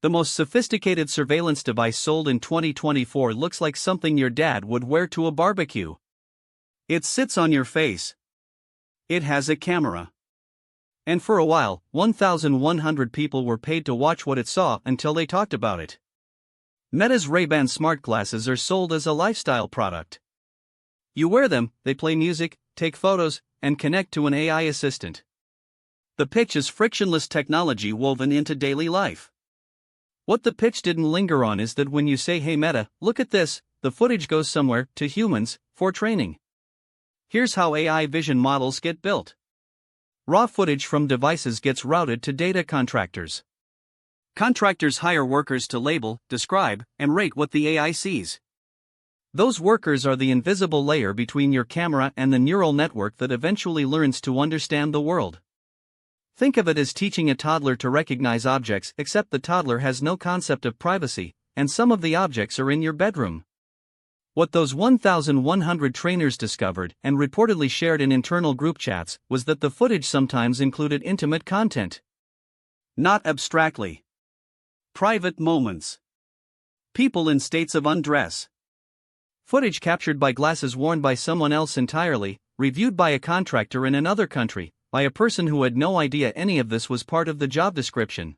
The most sophisticated surveillance device sold in 2024 looks like something your dad would wear to a barbecue. It sits on your face. It has a camera. And for a while, 1,100 people were paid to watch what it saw until they talked about it. Meta's Ray-Ban smart glasses are sold as a lifestyle product. You wear them, they play music, take photos, and connect to an AI assistant. The pitch is frictionless technology woven into daily life. What the pitch didn't linger on is that when you say, "Hey Meta, look at this," the footage goes somewhere, to humans, for training. Here's how AI vision models get built. Raw footage from devices gets routed to data contractors. Contractors hire workers to label, describe, and rate what the AI sees. Those workers are the invisible layer between your camera and the neural network that eventually learns to understand the world. Think of it as teaching a toddler to recognize objects, except the toddler has no concept of privacy, and some of the objects are in your bedroom. What those 1,100 trainers discovered, and reportedly shared in internal group chats, was that the footage sometimes included intimate content. Not abstractly. Private moments. People in states of undress. Footage captured by glasses worn by someone else entirely, reviewed by a contractor in another country, by a person who had no idea any of this was part of the job description.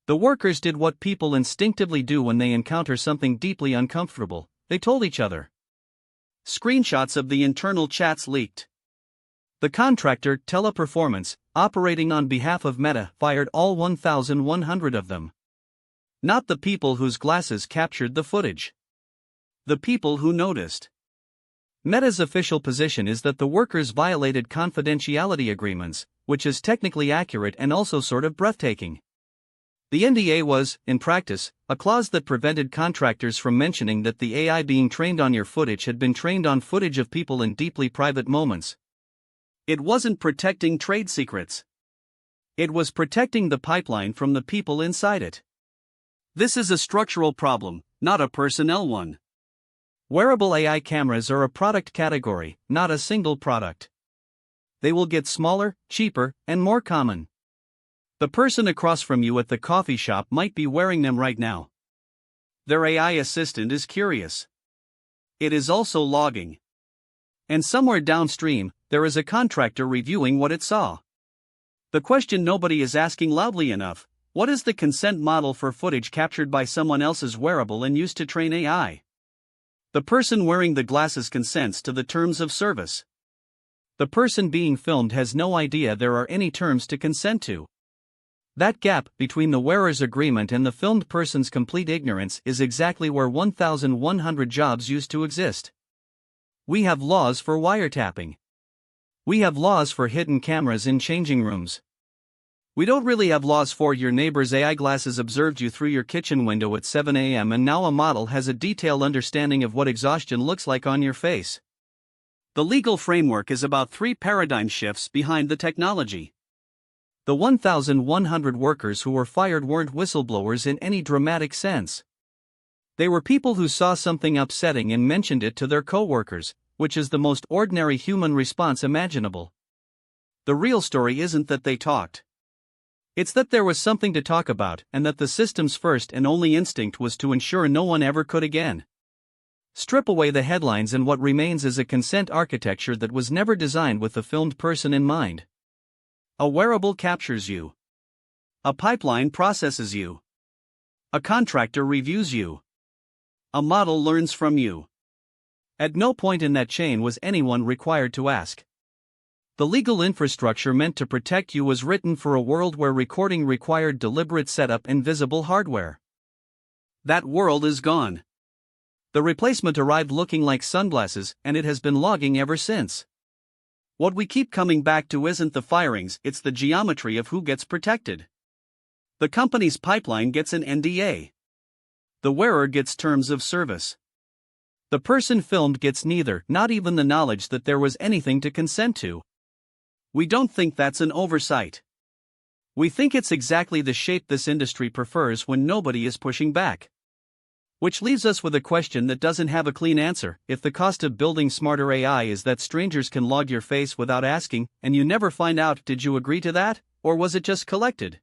The workers did what people instinctively do when they encounter something deeply uncomfortable: they told each other. Screenshots of the internal chats leaked. The contractor, Teleperformance, operating on behalf of Meta, fired all 1,100 of them. Not the people whose glasses captured the footage. The people who noticed. Meta's official position is that the workers violated confidentiality agreements, which is technically accurate and also sort of breathtaking. The NDA was, in practice, a clause that prevented contractors from mentioning that the AI being trained on your footage had been trained on footage of people in deeply private moments. It wasn't protecting trade secrets. It was protecting the pipeline from the people inside it. This is a structural problem, not a personnel one. Wearable AI cameras are a product category, not a single product. They will get smaller, cheaper, and more common. The person across from you at the coffee shop might be wearing them right now. Their AI assistant is curious. It is also logging. And somewhere downstream, there is a contractor reviewing what it saw. The question nobody is asking loudly enough: what is the consent model for footage captured by someone else's wearable and used to train AI? The person wearing the glasses consents to the terms of service. The person being filmed has no idea there are any terms to consent to. That gap between the wearer's agreement and the filmed person's complete ignorance is exactly where 1,100 jobs used to exist. We have laws for wiretapping. We have laws for hidden cameras in changing rooms. We don't really have laws for your neighbor's AI glasses observed you through your kitchen window at 7 a.m. and now a model has a detailed understanding of what exhaustion looks like on your face. The legal framework is about 3 paradigm shifts behind the technology. The 1,100 workers who were fired weren't whistleblowers in any dramatic sense. They were people who saw something upsetting and mentioned it to their coworkers, which is the most ordinary human response imaginable. The real story isn't that they talked. It's that there was something to talk about, and that the system's first and only instinct was to ensure no one ever could again. Strip away the headlines and what remains is a consent architecture that was never designed with the filmed person in mind. A wearable captures you. A pipeline processes you. A contractor reviews you. A model learns from you. At no point in that chain was anyone required to ask. The legal infrastructure meant to protect you was written for a world where recording required deliberate setup and visible hardware. That world is gone. The replacement arrived looking like sunglasses, and it has been logging ever since. What we keep coming back to isn't the firings, it's the geometry of who gets protected. The company's pipeline gets an NDA. The wearer gets terms of service. The person filmed gets neither, not even the knowledge that there was anything to consent to. We don't think that's an oversight. We think it's exactly the shape this industry prefers when nobody is pushing back. Which leaves us with a question that doesn't have a clean answer: if the cost of building smarter AI is that strangers can log your face without asking, and you never find out, did you agree to that, or was it just collected?